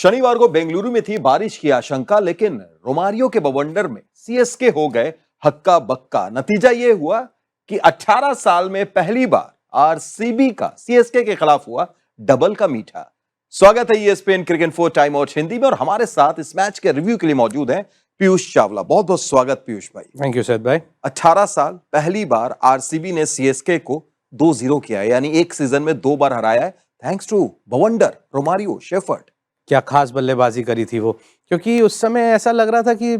शनिवार को बेंगलुरु में थी बारिश की आशंका, लेकिन रोमारियो के बवंडर में सीएसके हो गए हक्का बक्का। नतीजा यह हुआ कि 18 साल में पहली बार आरसीबी का सीएसके के खिलाफ हुआ डबल का मीठा। स्वागत है ESPN cricket 4 time out Hindi में, और हमारे साथ इस मैच के रिव्यू के लिए मौजूद हैं पीयूष चावला। बहुत बहुत स्वागत पीयूष भाई। थैंक यू सैयद भाई। 18 साल पहली बार आरसीबी ने सीएसके को 2-0 किया है, यानी एक सीजन में 2 बार हराया है, थैंक्स टू बवंडर रोमारियो शेफर्ड। क्या खास बल्लेबाजी करी थी वो, क्योंकि उस समय ऐसा लग रहा था कि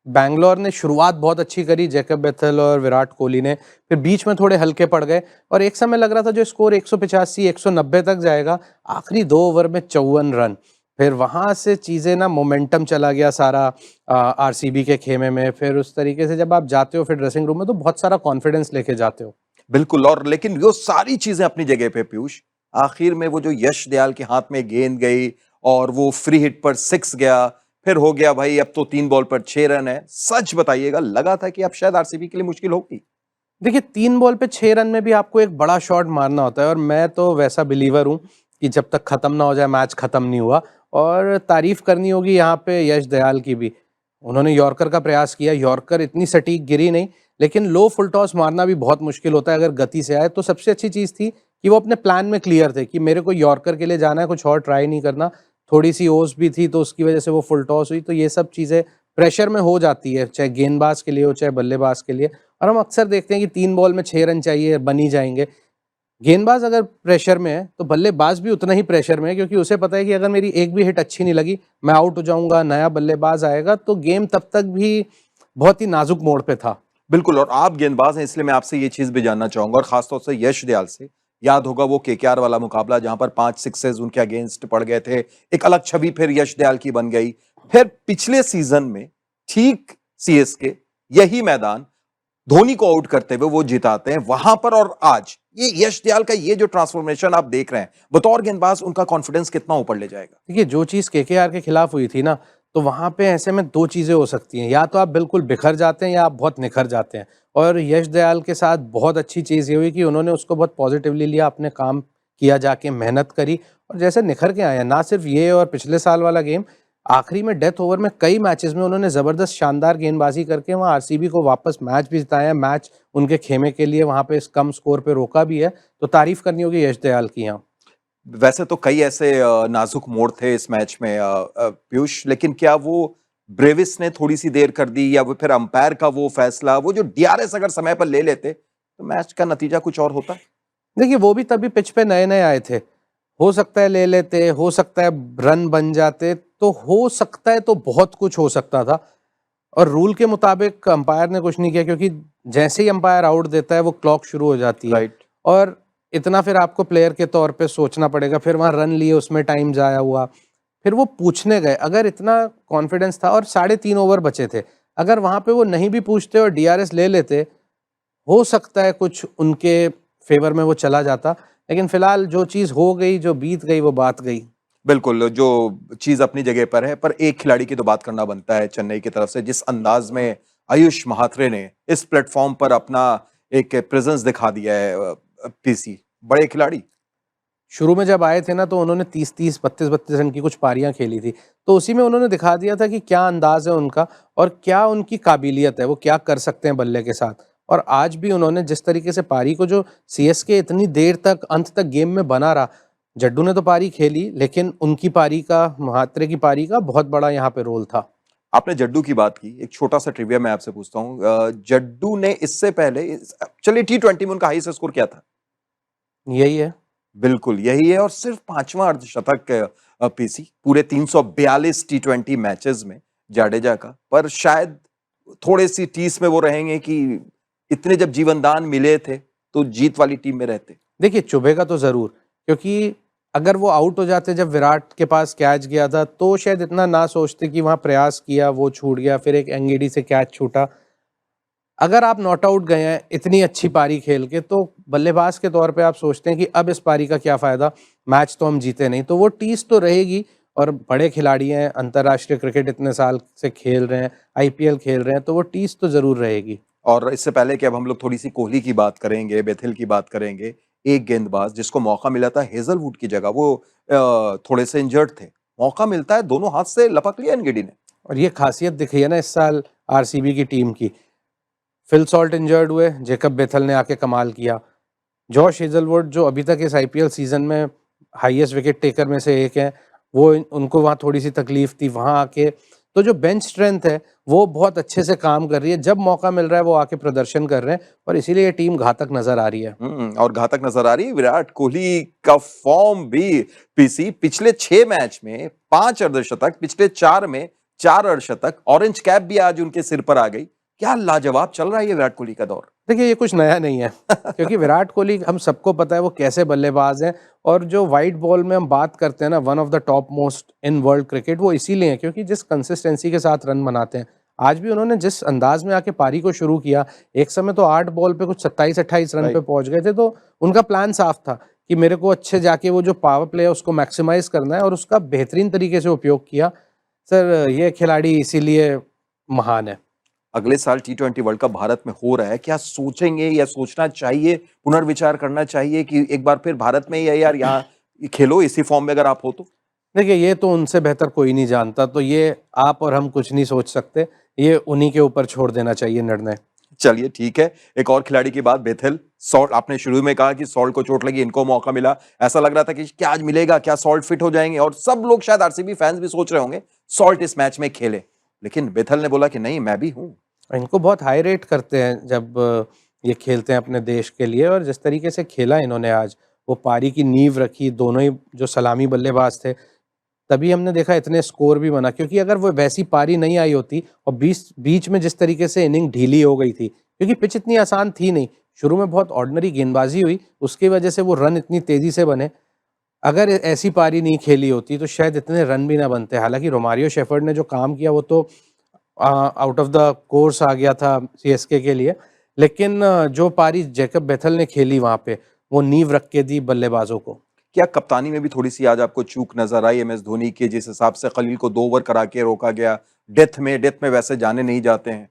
बैंगलोर ने शुरुआत बहुत अच्छी करी, जैकब बेथल और विराट कोहली ने, फिर बीच में थोड़े हल्के पड़ गए और एक समय लग रहा था जो स्कोर 185 190 तक जाएगा, आखिरी 2 ओवर में 54 रन। फिर वहां से चीजें ना, मोमेंटम चला गया सारा आरसीबी के खेमे में। फिर उस तरीके से जब आप जाते हो फिर ड्रेसिंग रूम में, तो बहुत सारा कॉन्फिडेंस लेके जाते हो। बिल्कुल, और लेकिन वो सारी चीजें अपनी जगह पे पीयूष, आखिर में वो जो यश दयाल के हाथ में गेंद गई और वो फ्री हिट पर 6 गया, फिर हो गया भाई अब तो 3 बॉल पर 6 रन है। सच बताइएगा, लगा था कि अब शायद आरसीबी के लिए मुश्किल होगी। देखिए, 3 बॉल पे 6 रन में भी आपको एक बड़ा शॉट मारना होता है, और मैं तो वैसा बिलीवर हूँ कि जब तक खत्म ना हो जाए मैच खत्म नहीं हुआ। और तारीफ करनी होगी यहाँ पे यश दयाल की भी। उन्होंने यॉर्कर का प्रयास किया, यॉर्कर इतनी सटीक गिरी नहीं, लेकिन लो फुल टॉस मारना भी बहुत मुश्किल होता है अगर गति से आए। तो सबसे अच्छी चीज़ थी कि वो अपने प्लान में क्लियर थे कि मेरे को यॉर्कर के लिए जाना है, कुछ और ट्राई नहीं करना। थोड़ी सी ओस भी थी तो उसकी वजह से वो फुल टॉस हुई। तो ये सब चीज़ें प्रेशर में हो जाती है, चाहे गेंदबाज के लिए हो चाहे बल्लेबाज के लिए। और हम अक्सर देखते हैं कि 3 बॉल में 6 रन चाहिए, बन ही जाएंगे। गेंदबाज अगर प्रेशर में है तो बल्लेबाज भी उतना ही प्रेशर में है, क्योंकि उसे पता है कि अगर मेरी एक भी हिट अच्छी नहीं लगी मैं आउट हो जाऊंगा, नया बल्लेबाज आएगा। तो गेम तब तक भी बहुत ही नाजुक मोड़ पे था। बिल्कुल, और आप गेंदबाज हैं इसलिए मैं आपसे ये चीज भी जानना चाहूंगा, और खासतौर से यश दयाल से। याद होगा वो केकेआर वाला मुकाबला जहां पर 5 सिक्सेस उनके अगेंस्ट पड़ गए थे, एक अलग छवि फिर यश दयाल की बन गई। फिर पिछले सीजन में ठीक सीएसके यही मैदान धोनी को आउट करते हुए वो जिताते हैं वहां पर, और आज ये यश दयाल का ये जो ट्रांसफॉर्मेशन आप देख रहे हैं बतौर गेंदबाज, उनका कॉन्फिडेंस कितना ऊपर ले जाएगा? देखिए, जो चीज़ केकेआर के खिलाफ हुई थी ना, तो वहां पे ऐसे में 2 चीज़ें हो सकती हैं, या तो आप बिल्कुल बिखर जाते हैं या आप बहुत निखर जाते हैं। और यश दयाल के साथ बहुत अच्छी चीज़ ये हुई कि उन्होंने उसको बहुत पॉजिटिवली लिया, अपने काम किया, जाके मेहनत करी और जैसे निखर के आए हैं। ना सिर्फ ये और पिछले साल वाला गेम, आखिरी में डेथ ओवर में कई मैचेस में उन्होंने ज़बरदस्त शानदार गेंदबाजी करके वहाँ आरसीबी को वापस मैच भी जिताया है। मैच उनके खेमे के लिए वहाँ पे इस कम स्कोर पे रोका भी है। तो तारीफ करनी होगी यश दयाल की यहाँ। वैसे तो कई ऐसे नाजुक मोड़ थे इस मैच में पीयूष, लेकिन क्या वो ब्रेविस ने थोड़ी सी देर कर दी, या वो फिर अंपायर का वो फैसला, वो जो डीआरएस अगर समय पर ले लेते तो मैच का नतीजा कुछ और होता? देखिए, वो भी तभी पिच पे नए-नए आए थे। हो सकता है ले लेते, हो सकता है रन बन जाते, तो हो सकता है तो बहुत कुछ हो सकता था। और रूल के मुताबिक अंपायर ने कुछ नहीं किया, क्योंकि जैसे ही अंपायर आउट देता है वो क्लॉक शुरू हो जाती है। राइट। और इतना फिर आपको प्लेयर के तौर पे सोचना पड़ेगा, फिर वहाँ रन लिए उसमें टाइम ज़ाया हुआ। फिर वो पूछने गए, अगर इतना कॉन्फिडेंस था और 3.5 ओवर बचे थे, अगर वहाँ पे वो नहीं भी पूछते और डीआरएस ले लेते, हो सकता है कुछ उनके फेवर में वो चला जाता। लेकिन फिलहाल जो चीज़ हो गई, जो बीत गई, वो बात गई। बिल्कुल, जो चीज अपनी जगह पर है, पर एक खिलाड़ी की तो बात करना बनता है चेन्नई की तरफ से, जिस अंदाज में आयुष महात्रे ने इस प्लेटफॉर्म पर अपना एक प्रेजेंस दिखा दिया है। पीसी बड़े खिलाड़ी। शुरू में जब आए थे ना, तो उन्होंने 30-30, 32-32 रन की कुछ पारियां खेली थी। तो उसी में उन्होंने दिखा दिया था कि क्या अंदाज है उनका और क्या उनकी काबिलियत है, वो क्या कर सकते हैं बल्ले के साथ। और आज भी उन्होंने जिस तरीके से पारी को, जो सीएसके इतनी देर तक अंत तक गेम में बना रहा, जड्डू ने तो पारी खेली, लेकिन उनकी पारी का, महात्रे की पारी का बहुत बड़ा यहाँ पे रोल था। आपने जड्डू की बात की, एक छोटा सा ट्रिविया मैं आपसे पूछता हूँ। जड्डू ने इससे पहले चलिए T20 में उनका हाईएस्ट स्कोर क्या था? यही है। बिल्कुल यही है, और सिर्फ 5वां अर्धशतक पीसी पूरे 342 T20 मैचेस में जाडेजा का। पर शायद थोड़ी सी टीस में वो रहेंगे कि इतने जब जीवनदान मिले थे तो जीत वाली टीम में रहते। देखिए, चुभेगा तो ज़रूर, क्योंकि अगर वो आउट हो जाते जब विराट के पास कैच गया था, तो शायद इतना ना सोचते कि वहाँ प्रयास किया, वो छूट गया, फिर एक एंगेडी से कैच छूटा। अगर आप नॉट आउट गए हैं इतनी अच्छी पारी खेल के, तो बल्लेबाज के तौर पे आप सोचते हैं कि अब इस पारी का क्या फ़ायदा, मैच तो हम जीते नहीं। तो वो टीस तो रहेगी, और बड़े खिलाड़ी हैं, अंतर्राष्ट्रीय क्रिकेट इतने साल से खेल रहे हैं, आईपीएल खेल रहे हैं, तो वो टीस तो ज़रूर रहेगी। और इससे पहले कि अब हम लोग थोड़ी सी कोहली की बात करेंगे, बेथिल की बात करेंगे, एक गेंदबाज जिसको मौका मिला था हेजलवुड की जगह, वो थोड़े से इंजर्ड थे, मौका मिलता है दोनों हाथ से लपक लिया एनगिडी ने। और ये खासियत दिखी है ना इस साल आरसीबी की टीम की। फिल सॉल्ट इंजर्ड हुए, जेकब बेथल ने आके कमाल किया। जॉश हेजलवुड जो अभी तक इस आईपीएल सीजन में हाईएस्ट विकेट टेकर में से एक है, वो उनको वहाँ थोड़ी सी तकलीफ थी, वहाँ आके तो जो बेंच स्ट्रेंथ है वो बहुत अच्छे से काम कर रही है। जब मौका मिल रहा है वो आके प्रदर्शन कर रहे हैं और इसीलिए ये टीम घातक नजर आ रही है। और घातक नजर आ रही है। विराट कोहली का फॉर्म भी पीसी, पिछले 6 मैच में 5 अर्धशतक, पिछले 4 में 4 अर्धशतक, ऑरेंज कैप भी आज उनके सिर पर आ गई। क्या लाजवाब चल रहा है ये विराट कोहली का दौर। देखिए ये कुछ नया नहीं है क्योंकि विराट कोहली हम सबको पता है वो कैसे बल्लेबाज हैं। और जो वाइट बॉल में हम बात करते हैं ना, one of the top most in world cricket, वो इसीलिए है क्योंकि जिस कंसिस्टेंसी के साथ रन बनाते हैं। आज भी उन्होंने जिस अंदाज में आके पारी को शुरू किया, एक समय तो 8 बॉल पे कुछ 27-28 रन पे पहुंच गए थे, तो उनका प्लान साफ था कि मेरे को अच्छे जाके वो जो पावर प्ले है उसको मैक्सिमाइज करना है और उसका बेहतरीन तरीके से उपयोग किया। सर ये खिलाड़ी इसीलिए महान है। अगले साल T20 वर्ल्ड कप भारत में हो रहा है, क्या सोचेंगे या सोचना चाहिए, पुनर्विचार करना चाहिए कि एक बार फिर भारत में ही है यार, यहाँ खेलो इसी फॉर्म में अगर आप हो तो। देखिए ये तो उनसे बेहतर कोई नहीं जानता, तो ये आप और हम कुछ नहीं सोच सकते, ये उन्हीं के ऊपर छोड़ देना चाहिए निर्णय। चलिए ठीक है, एक और खिलाड़ी की बात, बेथल। सॉल्ट, आपने शुरू में कहा कि सॉल्ट को चोट लगी, इनको मौका मिला, ऐसा लग रहा था कि क्या आज मिलेगा, क्या सॉल्ट फिट हो जाएंगे, और सब लोग शायद आरसीबी फैंस भी सोच रहे होंगे सॉल्ट इस मैच में खेले, लेकिन बेथल ने बोला कि नहीं, मैं भी हूं। इनको बहुत हाई रेट करते हैं जब ये खेलते हैं अपने देश के लिए, और जिस तरीके से खेला इन्होंने आज, वो पारी की नींव रखी, दोनों ही जो सलामी बल्लेबाज थे, तभी हमने देखा इतने स्कोर भी बना। क्योंकि अगर वो वैसी पारी नहीं आई होती और बीच में जिस तरीके से इनिंग ढीली हो गई थी, क्योंकि पिच इतनी आसान थी नहीं, शुरू में बहुत ऑर्डिनरी गेंदबाजी हुई, उसकी वजह से वो रन इतनी तेजी से बने। अगर ऐसी पारी नहीं खेली होती तो शायद इतने रन भी ना बनते। हालांकि रोमारियो शेफर्ड ने जो काम किया वो तो आउट ऑफ द कोर्स आ गया था सीएसके के लिए, लेकिन जो पारी जैकब बेथल ने खेली वहां पे, वो नींव रख के दी बल्लेबाजों को। क्या कप्तानी में भी थोड़ी सी आज आपको चूक नजर आई एमएस धोनी के, जिस हिसाब से खलील को 2 ओवर करा के रोका गया, डेथ में वैसे जाने नहीं जाते हैं।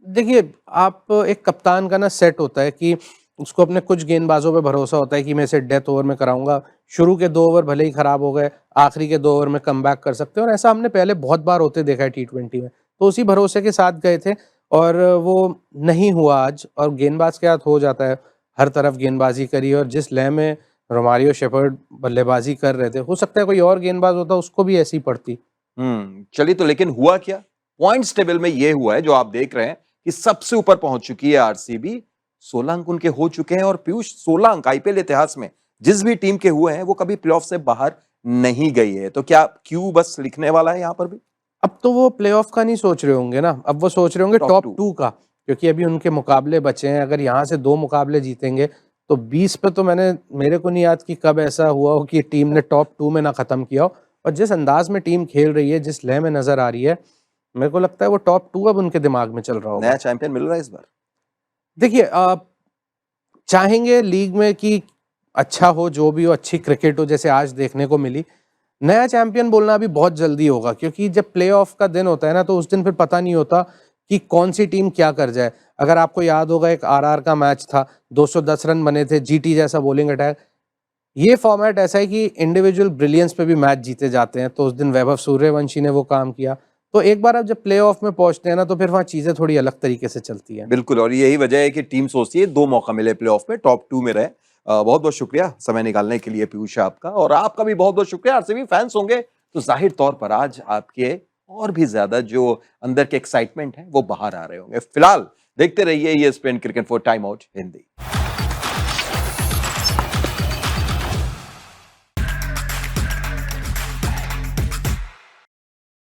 देखिए आप एक कप्तान का ना सेट होता है कि उसको अपने कुछ गेंदबाजों पे भरोसा होता है कि मैं इसे डेथ ओवर में कराऊंगा, शुरू के 2 ओवर भले ही खराब हो गए, आखिरी के 2 ओवर में कमबैक कर सकते हैं, और ऐसा हमने पहले बहुत बार होते देखा है T20 में। तो उसी भरोसे के साथ गए थे और वो नहीं हुआ आज, और गेंदबाज के हाथ हो जाता है। हर तरफ गेंदबाजी करी और जिस लय में रोमारियो शेफर्ड बल्लेबाजी कर रहे थे, हो सकता है कोई और गेंदबाज होता उसको भी ऐसी पड़ती। चलिए, तो लेकिन हुआ क्या? पॉइंट्स टेबल में ये हुआ है जो आप देख रहे हैं कि सबसे ऊपर पहुंच चुकी है आरसीबी, 16 अंक उनके हो चुके हैं। और पीयूष, 16 अंक आईपीएल इतिहास में जिस भी टीम के हुए हैं वो कभी प्लेऑफ से बाहर नहीं गई है, तो क्या क्यू बस लिखने वाला है यहाँ पर भी? अब तो वो प्लेऑफ का नहीं सोच रहे होंगे ना, अब वो सोच रहे होंगे टॉप टॉप 2 2 का, क्योंकि अभी उनके मुकाबले बचे हैं। अगर यहाँ से 2 मुकाबले जीतेंगे तो 20 पे, तो मेरे को नहीं याद कि कब ऐसा हुआ हो कि टीम ने टॉप 2 में ना खत्म किया हो। और जिस अंदाज में टीम खेल रही है, जिस लय में नजर आ रही है, मेरे को लगता है वो टॉप 2 अब उनके दिमाग में चल रहा होगा। नया चैंपियन मिल रहा है इस बार। देखिए चाहेंगे लीग में कि अच्छा हो, जो भी हो, अच्छी क्रिकेट हो जैसे आज देखने को मिली। नया चैंपियन बोलना अभी बहुत जल्दी होगा, क्योंकि जब प्लेऑफ का दिन होता है ना, तो उस दिन फिर पता नहीं होता कि कौन सी टीम क्या कर जाए। अगर आपको याद होगा, एक आरआर का मैच था, 210 रन बने थे, जीटी जैसा बॉलिंग अटैक। ये फॉर्मेट ऐसा है कि इंडिविजुअल ब्रिलियंस पे भी मैच जीते जाते हैं, तो उस दिन वैभव सूर्यवंशी ने वो काम किया। तो एक बार आप जब प्लेऑफ में पहुंचते हैं ना, तो फिर वहाँ चीजें थोड़ी अलग तरीके से चलती है। बिल्कुल, और यही वजह है कि टीम सोचती है 2 मौका मिले प्लेऑफ में, टॉप 2 में रहे। बहुत बहुत शुक्रिया समय निकालने के लिए पीयूष आपका, और आपका भी बहुत बहुत शुक्रिया। आरसीबी फैंस होंगे तो जाहिर तौर पर आज आपके और भी ज्यादा जो अंदर के एक्साइटमेंट है वो बाहर आ रहे होंगे। फिलहाल देखते रहिए ESPN cricket for time out Hindi.